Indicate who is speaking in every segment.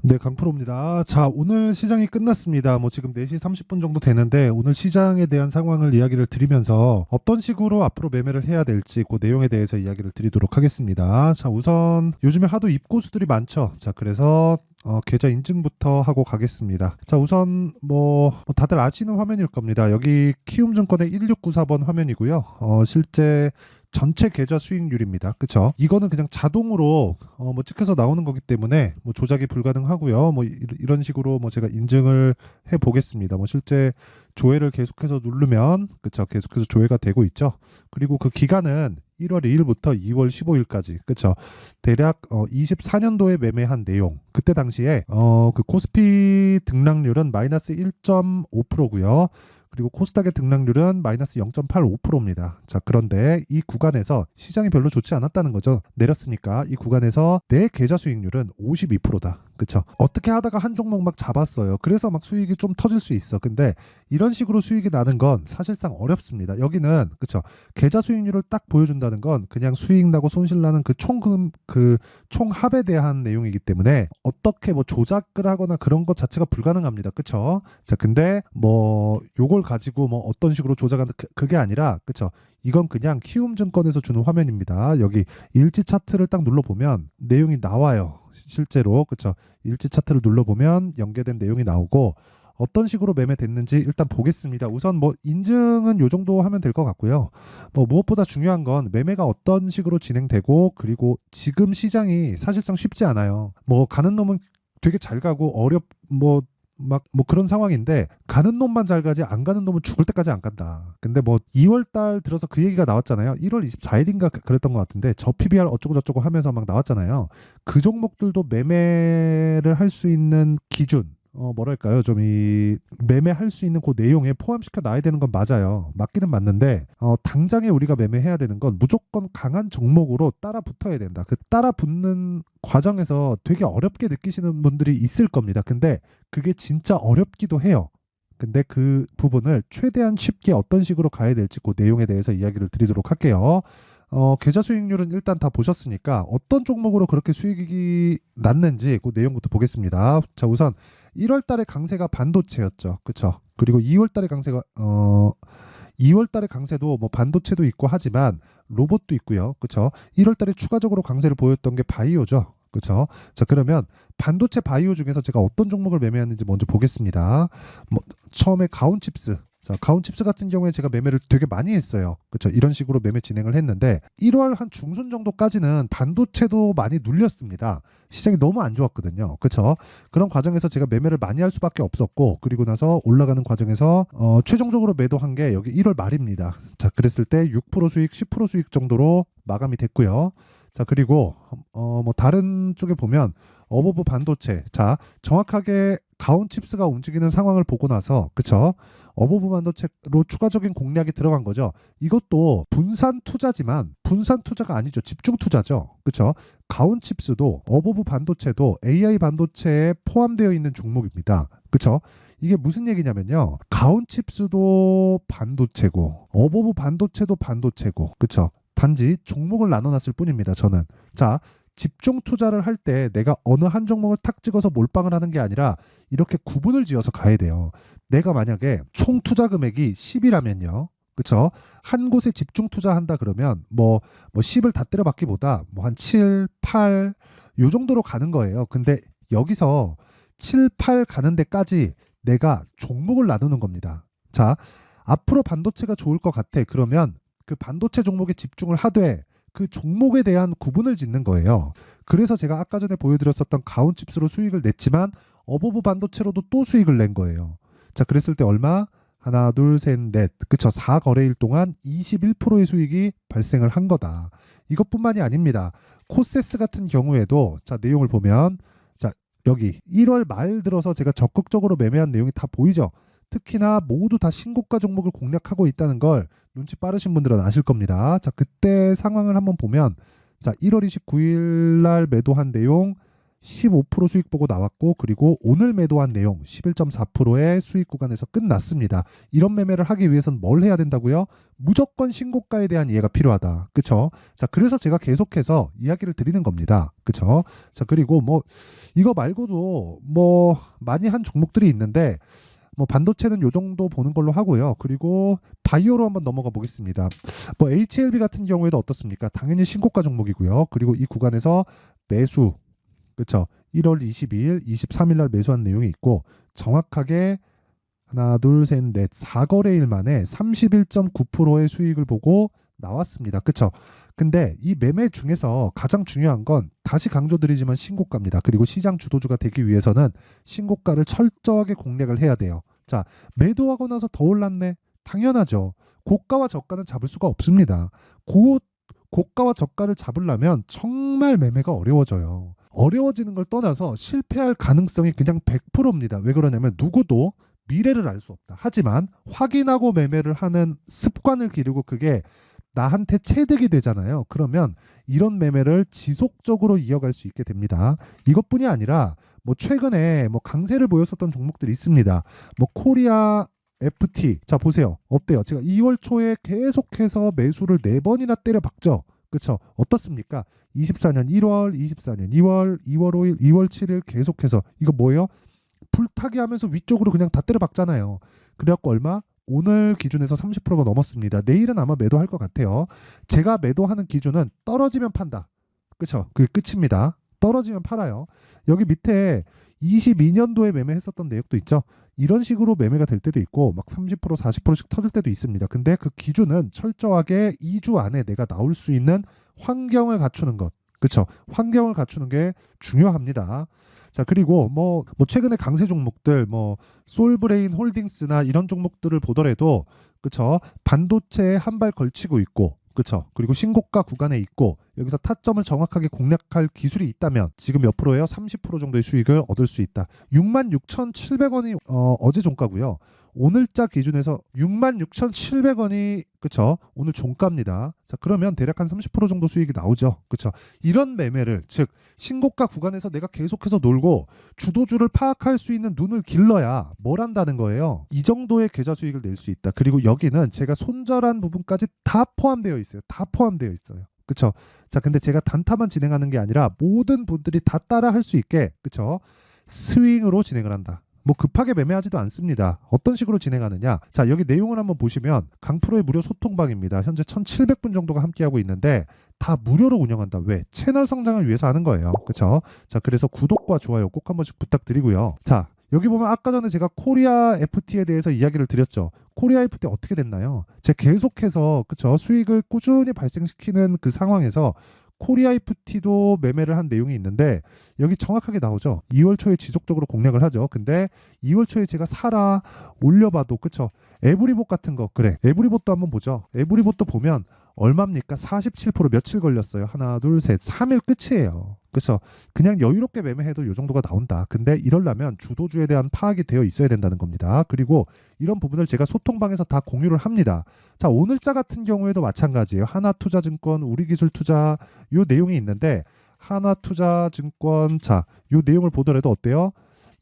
Speaker 1: 네, 강프로입니다. 자, 오늘 시장이 끝났습니다. 뭐 지금 4시 30분 정도 되는데 오늘 시장에 대한 상황을 이야기를 드리면서 어떤 식으로 앞으로 매매를 해야 될지 그 내용에 대해서 이야기를 드리도록 하겠습니다. 자, 우선 요즘에 하도 입고수들이 많죠. 자, 그래서 계좌 인증부터 하고 가겠습니다. 자, 우선 뭐 다들 아시는 화면일 겁니다. 여기 키움증권의 1694번 화면이고요. 실제 전체 계좌 수익률입니다. 그쵸? 이거는 그냥 자동으로 뭐 찍혀서 나오는 거기 때문에 뭐 조작이 불가능하고요. 뭐 이런 식으로 뭐 제가 인증을 해 보겠습니다. 뭐 실제 조회를 계속해서 누르면 그쵸? 계속해서 조회가 되고 있죠. 그리고 그 기간은 1월 2일부터 2월 15일까지 그쵸? 대략 24년도에 매매한 내용. 그때 당시에 그 코스피 등락률은 마이너스 1.5%고요. 그리고 코스닥의 등락률은 마이너스 0.85%입니다. 자, 그런데 이 구간에서 시장이 별로 좋지 않았다는 거죠. 내렸으니까 이 구간에서 내 계좌 수익률은 52%다. 그쵸? 어떻게 하다가 한 종목 막 잡았어요. 그래서 막 수익이 좀 터질 수 있어. 근데 이런 식으로 수익이 나는 건 사실상 어렵습니다. 여기는 그쵸? 계좌 수익률을 딱 보여준다는 건 그냥 수익 나고 손실 나는 그 총금 그 총합에 대한 내용이기 때문에 어떻게 뭐 조작을 하거나 그런 것 자체가 불가능합니다. 그쵸? 자, 근데 뭐 요걸 가지고 뭐 어떤 식으로 조작하는 그게 아니라 그쵸? 이건 그냥 키움증권에서 주는 화면입니다. 여기 일지 차트를 딱 눌러보면 내용이 나와요. 실제로 그쵸? 일지 차트를 눌러보면 연계된 내용이 나오고 어떤 식으로 매매됐는지 일단 보겠습니다. 우선 뭐 인증은 요 정도 하면 될 것 같고요. 뭐 무엇보다 중요한 건 매매가 어떤 식으로 진행되고 그리고 지금 시장이 사실상 쉽지 않아요. 뭐 가는 놈은 되게 잘 가고 막 뭐 그런 상황인데 가는 놈만 잘 가지 안 가는 놈은 죽을 때까지 안 간다. 근데 뭐 2월 달 들어서 그 얘기가 나왔잖아요. 1월 24일인가 그랬던 것 같은데 저 PBR 어쩌고 저쩌고 하면서 막 나왔잖아요. 그 종목들도 매매를 할 수 있는 기준 뭐랄까요? 좀 이 매매할 수 있는 그 내용에 포함시켜 놔야 되는 건 맞아요. 맞기는 맞는데 당장에 우리가 매매해야 되는 건 무조건 강한 종목으로 따라 붙어야 된다. 그 따라 붙는 과정에서 되게 어렵게 느끼시는 분들이 있을 겁니다. 근데 그게 진짜 어렵기도 해요. 근데 그 부분을 최대한 쉽게 어떤 식으로 가야 될지 그 내용에 대해서 이야기를 드리도록 할게요. 계좌 수익률은 일단 다 보셨으니까 어떤 종목으로 그렇게 수익이 났는지 그 내용부터 보겠습니다. 자, 우선 1월 달에 강세가 반도체였죠. 그쵸? 그리고 2월 달에 강세가 2월 달에 강세도 뭐 반도체도 있고 하지만 로봇도 있고요. 그쵸? 1월 달에 추가적으로 강세를 보였던 게 바이오죠. 그쵸? 자, 그러면 반도체 바이오 중에서 제가 어떤 종목을 매매했는지 먼저 보겠습니다. 뭐 처음에 가온칩스. 자, 가온칩스 같은 경우에 제가 매매를 되게 많이 했어요. 그쵸? 이런 식으로 매매 진행을 했는데 1월 한 중순 정도까지는 반도체도 많이 눌렸습니다. 시장이 너무 안 좋았거든요. 그쵸? 그런 과정에서 제가 매매를 많이 할 수밖에 없었고 그리고 나서 올라가는 과정에서 최종적으로 매도한 게 여기 1월 말입니다. 자, 그랬을 때 6% 수익, 10% 수익 정도로 마감이 됐고요. 자, 그리고 뭐 다른 쪽에 보면 어버브 반도체. 자, 정확하게 가온칩스가 움직이는 상황을 보고 나서 그쵸? 어버브 반도체로 추가적인 공략이 들어간 거죠. 이것도 분산 투자지만 분산 투자가 아니죠. 집중 투자죠. 그쵸? 가온칩스도 어버브 반도체도 AI 반도체에 포함되어 있는 종목입니다. 그쵸? 이게 무슨 얘기냐면요. 가온칩스도 반도체고 어버브 반도체도 반도체고 그쵸? 단지 종목을 나눠놨을 뿐입니다. 저는. 자, 집중 투자를 할 때 내가 어느 한 종목을 탁 찍어서 몰빵을 하는 게 아니라 이렇게 구분을 지어서 가야 돼요. 내가 만약에 총 투자 금액이 10이라면요. 그쵸? 한 곳에 집중 투자한다 그러면 뭐 10을 다 때려박기보다 뭐 한 7, 8, 요 정도로 가는 거예요. 근데 여기서 7, 8 가는 데까지 내가 종목을 나누는 겁니다. 자, 앞으로 반도체가 좋을 것 같아. 그러면 그 반도체 종목에 집중을 하되 그 종목에 대한 구분을 짓는 거예요. 그래서 제가 아까 전에 보여드렸었던 가온칩스로 수익을 냈지만 어버브 반도체로도 또 수익을 낸 거예요. 자, 그랬을 때 얼마? 하나, 둘, 셋, 넷. 그쵸? 4거래일 동안 21%의 수익이 발생을 한 거다. 이것뿐만이 아닙니다. 코세스 같은 경우에도 자, 내용을 보면 자, 여기 1월 말 들어서 제가 적극적으로 매매한 내용이 다 보이죠? 특히나 모두 다 신고가 종목을 공략하고 있다는 걸 눈치 빠르신 분들은 아실 겁니다. 자, 그때 상황을 한번 보면 자, 1월 29일 날 매도한 내용 15% 수익 보고 나왔고, 그리고 오늘 매도한 내용 11.4%의 수익 구간에서 끝났습니다. 이런 매매를 하기 위해서는 뭘 해야 된다고요? 무조건 신고가에 대한 이해가 필요하다. 그쵸? 자, 그래서 제가 계속해서 이야기를 드리는 겁니다. 그쵸? 자, 그리고 뭐 이거 말고도 뭐 많이 한 종목들이 있는데, 뭐 반도체는 요 정도 보는 걸로 하고요. 그리고 바이오로 한번 넘어가 보겠습니다. 뭐 HLB 같은 경우에도 어떻습니까? 당연히 신고가 종목이고요. 그리고 이 구간에서 매수, 그쵸? 1월 22일, 23일 날 매수한 내용이 있고, 정확하게 하나, 둘, 셋, 넷, 4거래일 만에 31.9%의 수익을 보고 나왔습니다. 그쵸? 근데 이 매매 중에서 가장 중요한 건 다시 강조드리지만 신고가입니다. 그리고 시장 주도주가 되기 위해서는 신고가를 철저하게 공략을 해야 돼요. 자, 매도하고 나서 더 올랐네? 당연하죠. 고가와 저가는 잡을 수가 없습니다. 고가와 저가를 잡으려면 정말 매매가 어려워져요. 어려워지는 걸 떠나서 실패할 가능성이 그냥 100%입니다. 왜 그러냐면 누구도 미래를 알 수 없다. 하지만 확인하고 매매를 하는 습관을 기르고 그게 나한테 체득이 되잖아요. 그러면 이런 매매를 지속적으로 이어갈 수 있게 됩니다. 이것뿐이 아니라 뭐 최근에 뭐 강세를 보였었던 종목들이 있습니다. 뭐 코리아 FT. 자, 보세요. 어때요? 제가 2월 초에 계속해서 매수를 4번이나 때려 박죠. 그쵸? 어떻습니까? 24년 1월, 24년 2월, 2월 5일, 2월 7일 계속해서 이거 뭐예요? 불타기 하면서 위쪽으로 그냥 다 때려 박잖아요. 그래갖고 얼마? 오늘 기준에서 30%가 넘었습니다. 내일은 아마 매도할 것 같아요. 제가 매도하는 기준은 떨어지면 판다. 그쵸? 그게 끝입니다. 떨어지면 팔아요. 여기 밑에 22년도에 매매했었던 내역도 있죠. 이런 식으로 매매가 될 때도 있고 막 30% 40%씩 터질 때도 있습니다. 근데 그 기준은 철저하게 2주 안에 내가 나올 수 있는 환경을 갖추는 것. 그쵸? 환경을 갖추는 게 중요합니다. 자, 그리고 뭐 최근에 강세 종목들 뭐 솔브레인 홀딩스나 이런 종목들을 보더라도 그쵸? 반도체에 한 발 걸치고 있고 그쵸? 그리고 신고가 구간에 있고 여기서 타점을 정확하게 공략할 기술이 있다면 지금 몇 프로예요? 30% 정도의 수익을 얻을 수 있다. 66,700원이 어제 종가고요. 오늘자 기준에서 66,700원이 그쵸? 오늘 종가입니다. 자, 그러면 대략 한 30% 정도 수익이 나오죠. 그쵸? 이런 매매를 즉 신고가 구간에서 내가 계속해서 놀고 주도주를 파악할 수 있는 눈을 길러야 뭘 한다는 거예요. 이 정도의 계좌 수익을 낼 수 있다. 그리고 여기는 제가 손절한 부분까지 다 포함되어 있어요. 다 포함되어 있어요. 그쵸? 자, 근데 제가 단타만 진행하는 게 아니라 모든 분들이 다 따라 할 수 있게 그쵸? 스윙으로 진행을 한다. 뭐 급하게 매매하지도 않습니다. 어떤 식으로 진행하느냐? 자, 여기 내용을 한번 보시면 강프로의 무료 소통방입니다. 현재 1,700분 정도가 함께하고 있는데 다 무료로 운영한다. 왜? 채널 성장을 위해서 하는 거예요. 그렇죠? 자, 그래서 구독과 좋아요 꼭 한 번씩 부탁드리고요. 자, 여기 보면 아까 전에 제가 코리아 FT에 대해서 이야기를 드렸죠. 코리아 FT 어떻게 됐나요? 제가 계속해서 그쵸 수익을 꾸준히 발생시키는 그 상황에서 코리아 FT도 매매를 한 내용이 있는데 여기 정확하게 나오죠. 2월 초에 지속적으로 공략을 하죠. 근데 2월 초에 제가 사라 올려봐도 그쵸 에브리봇 같은 거 그래 에브리봇도 한번 보죠. 에브리봇도 보면 얼마입니까? 47% 며칠 걸렸어요. 하나 둘 셋 3일 끝이에요. 그래서 그냥 여유롭게 매매해도 이 정도가 나온다. 근데 이러려면 주도주에 대한 파악이 되어 있어야 된다는 겁니다. 그리고 이런 부분을 제가 소통방에서 다 공유를 합니다. 자, 오늘자 같은 경우에도 마찬가지예요. 하나투자증권, 우리기술투자 요 내용이 있는데 하나투자증권 자, 요 내용을 보더라도 어때요?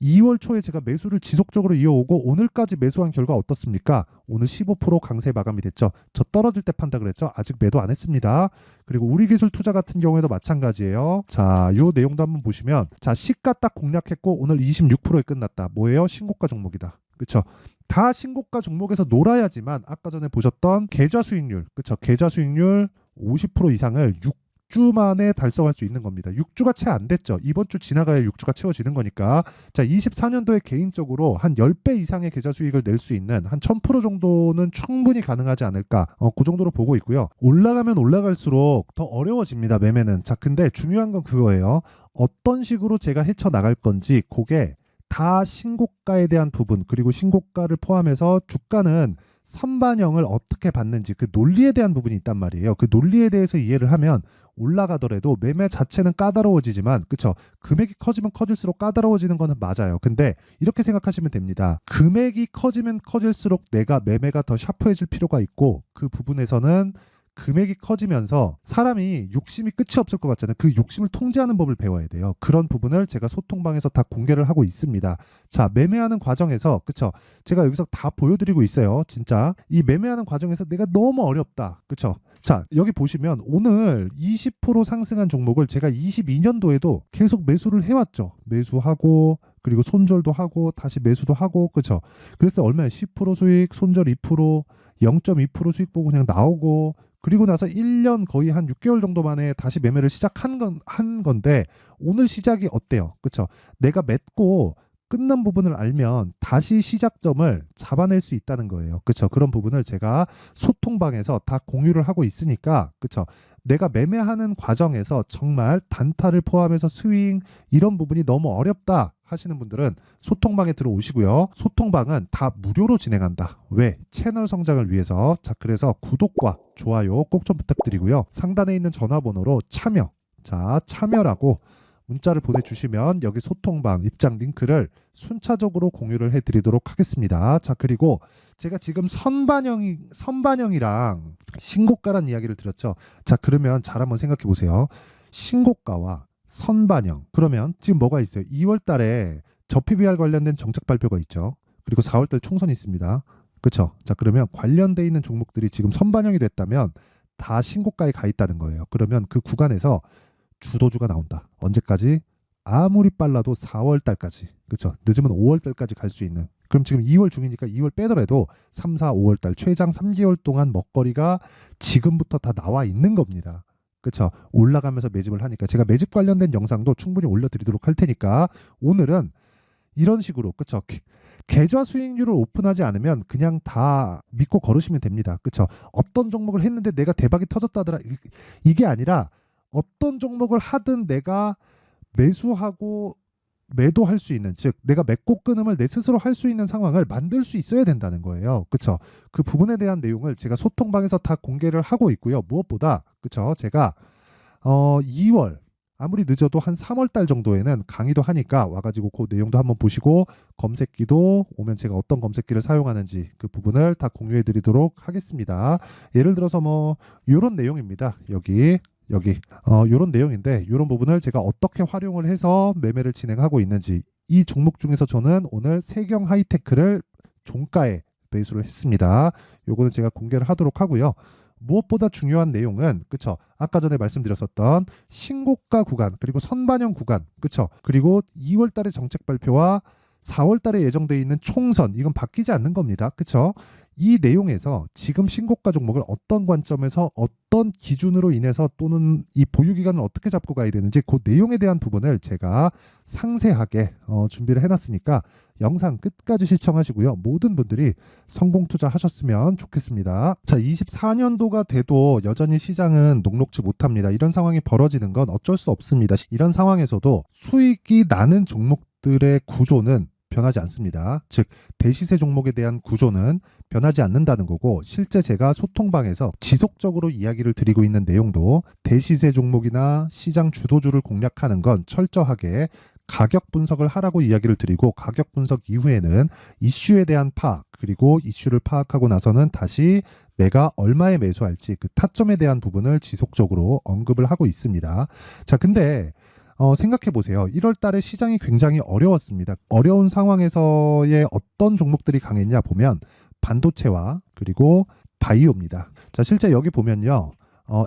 Speaker 1: 2월 초에 제가 매수를 지속적으로 이어오고 오늘까지 매수한 결과 어떻습니까? 오늘 15% 강세 마감이 됐죠. 저 떨어질 때 판다 그랬죠. 아직 매도 안 했습니다. 그리고 우리기술투자 같은 경우에도 마찬가지예요. 자, 요 내용도 한번 보시면 자, 시가 딱 공략했고 오늘 26%에 끝났다. 뭐예요? 신고가 종목이다. 그렇죠? 다 신고가 종목에서 놀아야지만 아까 전에 보셨던 계좌 수익률, 그렇죠? 계좌 수익률 50% 이상을 6주 만에 달성할 수 있는 겁니다. 6주가 채 안 됐죠. 이번 주 지나가야 6주가 채워지는 거니까. 자, 24년도에 개인적으로 한 10배 이상의 계좌 수익을 낼 수 있는 한 1000% 정도는 충분히 가능하지 않을까. 그 정도로 보고 있고요. 올라가면 올라갈수록 더 어려워집니다. 매매는. 자, 근데 중요한 건 그거예요. 어떤 식으로 제가 헤쳐나갈 건지 그게 다 신고가에 대한 부분 그리고 신고가를 포함해서 주가는 선반영을 어떻게 받는지 그 논리에 대한 부분이 있단 말이에요. 그 논리에 대해서 이해를 하면 올라가더라도 매매 자체는 까다로워지지만 그쵸 금액이 커지면 커질수록 까다로워지는 거는 맞아요. 근데 이렇게 생각하시면 됩니다. 금액이 커지면 커질수록 내가 매매가 더 샤프해질 필요가 있고 그 부분에서는 금액이 커지면서 사람이 욕심이 끝이 없을 것 같잖아요. 그 욕심을 통제하는 법을 배워야 돼요. 그런 부분을 제가 소통방에서 다 공개를 하고 있습니다. 자, 매매하는 과정에서 그쵸? 제가 여기서 다 보여드리고 있어요. 진짜 이 매매하는 과정에서 내가 너무 어렵다. 그쵸? 자, 여기 보시면 오늘 20% 상승한 종목을 제가 22년도에도 계속 매수를 해왔죠. 매수하고 그리고 손절도 하고 다시 매수도 하고 그쵸? 그래서 얼마야? 10% 수익, 손절 2%, 0.2% 수익 보고 그냥 나오고 그리고 나서 1년 거의 한 6개월 정도 만에 다시 매매를 한 건데 오늘 시작이 어때요? 그쵸? 내가 맺고 끝난 부분을 알면 다시 시작점을 잡아낼 수 있다는 거예요. 그쵸? 그런 부분을 제가 소통방에서 다 공유를 하고 있으니까 그쵸? 내가 매매하는 과정에서 정말 단타를 포함해서 스윙 이런 부분이 너무 어렵다 하시는 분들은 소통방에 들어오시고요. 소통방은 다 무료로 진행한다. 왜? 채널 성장을 위해서. 자, 그래서 구독과 좋아요 꼭 좀 부탁드리고요. 상단에 있는 전화번호로 참여라고 문자를 보내주시면 여기 소통방 입장 링크를 순차적으로 공유를 해드리도록 하겠습니다. 자, 그리고 제가 지금 선반영이랑 신고가란 이야기를 드렸죠. 자, 그러면 잘 한번 생각해 보세요. 신고가와 선반영. 그러면 지금 뭐가 있어요? 2월 달에 저 PBR 관련된 정책 발표가 있죠. 그리고 4월 달 총선이 있습니다. 그렇죠? 자, 그러면 관련돼 있는 종목들이 지금 선반영이 됐다면 다 신고가에 가 있다는 거예요. 그러면 그 구간에서 주도주가 나온다. 언제까지? 아무리 빨라도 4월 달까지. 그렇죠? 늦으면 5월 달까지 갈 수 있는. 그럼 지금 2월 중이니까 2월 빼더라도 3, 4, 5월 달 최장 3개월 동안 먹거리가 지금부터 다 나와 있는 겁니다. 그렇죠? 올라가면서 매집을 하니까 제가 매집 관련된 영상도 충분히 올려드리도록 할 테니까 오늘은 이런 식으로 그렇죠? 계좌 수익률을 오픈하지 않으면 그냥 다 믿고 걸으시면 됩니다. 그렇죠? 어떤 종목을 했는데 내가 대박이 터졌다더라 이게 아니라 어떤 종목을 하든 내가 매수하고 매도할 수 있는 즉 내가 맺고 끊음을 내 스스로 할 수 있는 상황을 만들 수 있어야 된다는 거예요. 그렇죠? 그 부분에 대한 내용을 제가 소통방에서 다 공개를 하고 있고요. 무엇보다 그렇죠? 제가 2월 아무리 늦어도 한 3월 달 정도에는 강의도 하니까 와가지고 그 내용도 한번 보시고 검색기도 오면 제가 어떤 검색기를 사용하는지 그 부분을 다 공유해 드리도록 하겠습니다. 예를 들어서 뭐 이런 내용입니다. 여기 이런 내용인데 이런 부분을 제가 어떻게 활용을 해서 매매를 진행하고 있는지 이 종목 중에서 저는 오늘 세경 하이테크를 종가에 매수를 했습니다. 요거는 제가 공개를 하도록 하고요. 무엇보다 중요한 내용은 그쵸? 아까 전에 말씀드렸었던 신고가 구간 그리고 선반영 구간 그쵸? 그리고 2월 달에 정책 발표와 4월 달에 예정되어 있는 총선 이건 바뀌지 않는 겁니다. 그쵸? 이 내용에서 지금 신고가 종목을 어떤 관점에서 어떤 기준으로 인해서 또는 이 보유 기간을 어떻게 잡고 가야 되는지 그 내용에 대한 부분을 제가 상세하게 준비를 해놨으니까 영상 끝까지 시청하시고요. 모든 분들이 성공 투자하셨으면 좋겠습니다. 자, 24년도가 돼도 여전히 시장은 녹록지 못합니다. 이런 상황이 벌어지는 건 어쩔 수 없습니다. 이런 상황에서도 수익이 나는 종목들의 구조는 변하지 않습니다. 즉 대시세 종목에 대한 구조는 변하지 않는다는 거고 실제 제가 소통방에서 지속적으로 이야기를 드리고 있는 내용도 대시세 종목이나 시장 주도주를 공략하는 건 철저하게 가격 분석을 하라고 이야기를 드리고 가격 분석 이후에는 이슈에 대한 파악 그리고 이슈를 파악하고 나서는 다시 내가 얼마에 매수할지 그 타점에 대한 부분을 지속적으로 언급을 하고 있습니다. 자, 근데 생각해 보세요. 1월 달에 시장이 굉장히 어려웠습니다. 어려운 상황에서의 어떤 종목들이 강했냐 보면 반도체와 그리고 바이오입니다. 자, 실제 여기 보면요.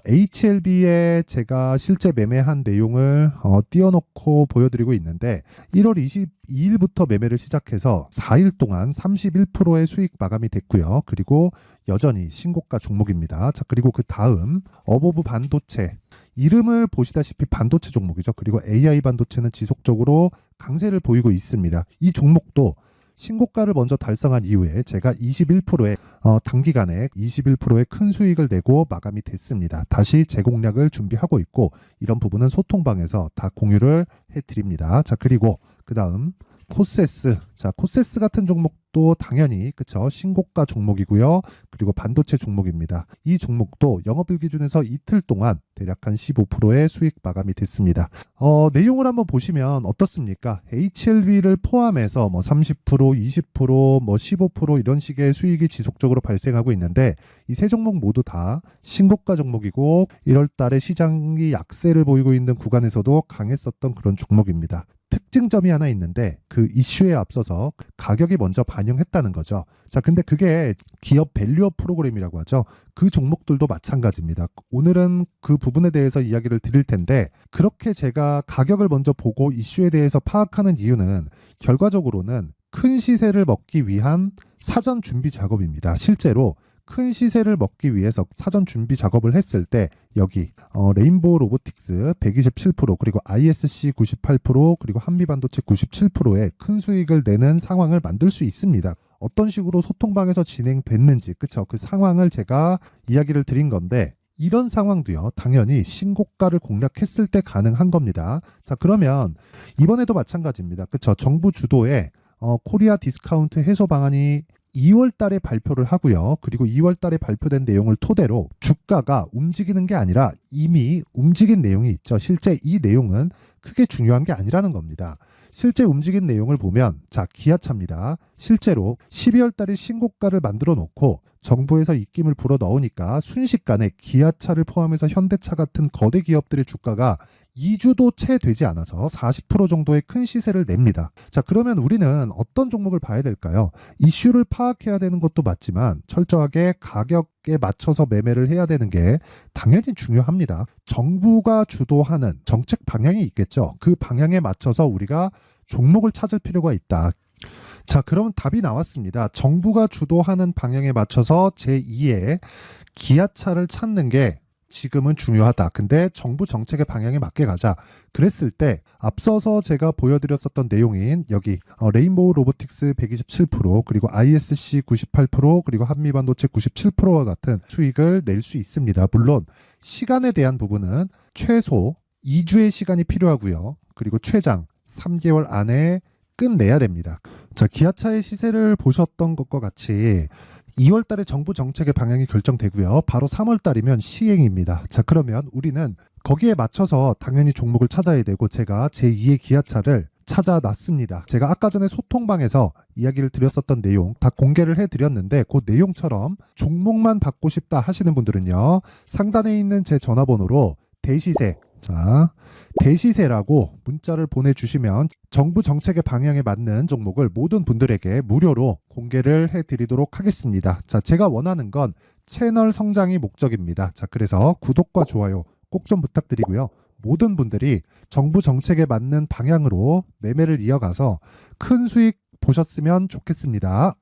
Speaker 1: HLB에 제가 실제 매매한 내용을 띄워놓고 보여드리고 있는데 1월 22일부터 매매를 시작해서 4일 동안 31%의 수익 마감이 됐고요. 그리고 여전히 신고가 종목입니다. 자, 그리고 그 다음 어보브 반도체 이름을 보시다시피 반도체 종목이죠. 그리고 AI 반도체는 지속적으로 강세를 보이고 있습니다. 이 종목도 신고가를 먼저 달성한 이후에 제가 21%의 단기간에 21%의 큰 수익을 내고 마감이 됐습니다. 다시 재공략을 준비하고 있고 이런 부분은 소통방에서 다 공유를 해드립니다. 자, 그리고 그 다음 코세스. 자, 코세스 같은 종목도 종목도 당연히 그쵸 신고가 종목이고요. 그리고 반도체 종목입니다. 이 종목도 영업일 기준에서 이틀 동안 대략 한 15%의 수익 마감이 됐습니다. 내용을 한번 보시면 어떻습니까? HLB를 포함해서 뭐 30%, 20%, 뭐 15% 이런 식의 수익이 지속적으로 발생하고 있는데 이 세 종목 모두 다 신고가 종목이고 1월 달에 시장이 약세를 보이고 있는 구간에서도 강했었던 그런 종목입니다. 특징점이 하나 있는데 그 이슈에 앞서서 가격이 먼저 반영했다는 거죠. 자, 근데 그게 기업 밸류업 프로그램이라고 하죠. 그 종목들도 마찬가지입니다. 오늘은 그 부분에 대해서 이야기를 드릴 텐데 그렇게 제가 가격을 먼저 보고 이슈에 대해서 파악하는 이유는 결과적으로는 큰 시세를 먹기 위한 사전 준비 작업입니다. 실제로 큰 시세를 먹기 위해서 사전 준비 작업을 했을 때 여기 레인보우 로보틱스 127% 그리고 ISC 98% 그리고 한미반도체 97%의 큰 수익을 내는 상황을 만들 수 있습니다. 어떤 식으로 소통방에서 진행됐는지 그쵸? 그 상황을 제가 이야기를 드린 건데 이런 상황도요 당연히 신고가를 공략했을 때 가능한 겁니다. 자, 그러면 이번에도 마찬가지입니다. 그쵸? 정부 주도의 코리아 디스카운트 해소 방안이 2월 달에 발표를 하고요. 그리고 2월 달에 발표된 내용을 토대로 주가가 움직이는 게 아니라 이미 움직인 내용이 있죠. 실제 이 내용은 크게 중요한 게 아니라는 겁니다. 실제 움직인 내용을 보면 자, 기아차입니다. 실제로 12월 달에 신고가를 만들어 놓고 정부에서 입김을 불어 넣으니까 순식간에 기아차를 포함해서 현대차 같은 거대 기업들의 주가가 2주도 채 되지 않아서 40% 정도의 큰 시세를 냅니다. 자, 그러면 우리는 어떤 종목을 봐야 될까요? 이슈를 파악해야 되는 것도 맞지만 철저하게 가격에 맞춰서 매매를 해야 되는 게 당연히 중요합니다. 정부가 주도하는 정책 방향이 있겠죠. 그 방향에 맞춰서 우리가 종목을 찾을 필요가 있다. 자, 그러면 답이 나왔습니다. 정부가 주도하는 방향에 맞춰서 제2의 기아차를 찾는 게 지금은 중요하다. 근데 정부 정책의 방향에 맞게 가자. 그랬을 때 앞서서 제가 보여드렸었던 내용인 여기 레인보우 로보틱스 127% 그리고 ISC 98% 그리고 한미반도체 97%와 같은 수익을 낼 수 있습니다. 물론 시간에 대한 부분은 최소 2주의 시간이 필요하고요. 그리고 최장 3개월 안에 끝내야 됩니다. 자, 기아차의 시세를 보셨던 것과 같이 2월 달에 정부 정책의 방향이 결정되고요. 바로 3월 달이면 시행입니다. 자, 그러면 우리는 거기에 맞춰서 당연히 종목을 찾아야 되고 제가 제2의 기아차를 찾아놨습니다. 제가 아까 전에 소통방에서 이야기를 드렸었던 내용 다 공개를 해드렸는데 그 내용처럼 종목만 받고 싶다 하시는 분들은요. 상단에 있는 제 전화번호로 대시세 자, 대시세라고 문자를 보내주시면 정부 정책의 방향에 맞는 종목을 모든 분들에게 무료로 공개를 해드리도록 하겠습니다. 자, 제가 원하는 건 채널 성장이 목적입니다. 자, 그래서 구독과 좋아요 꼭 좀 부탁드리고요. 모든 분들이 정부 정책에 맞는 방향으로 매매를 이어가서 큰 수익 보셨으면 좋겠습니다.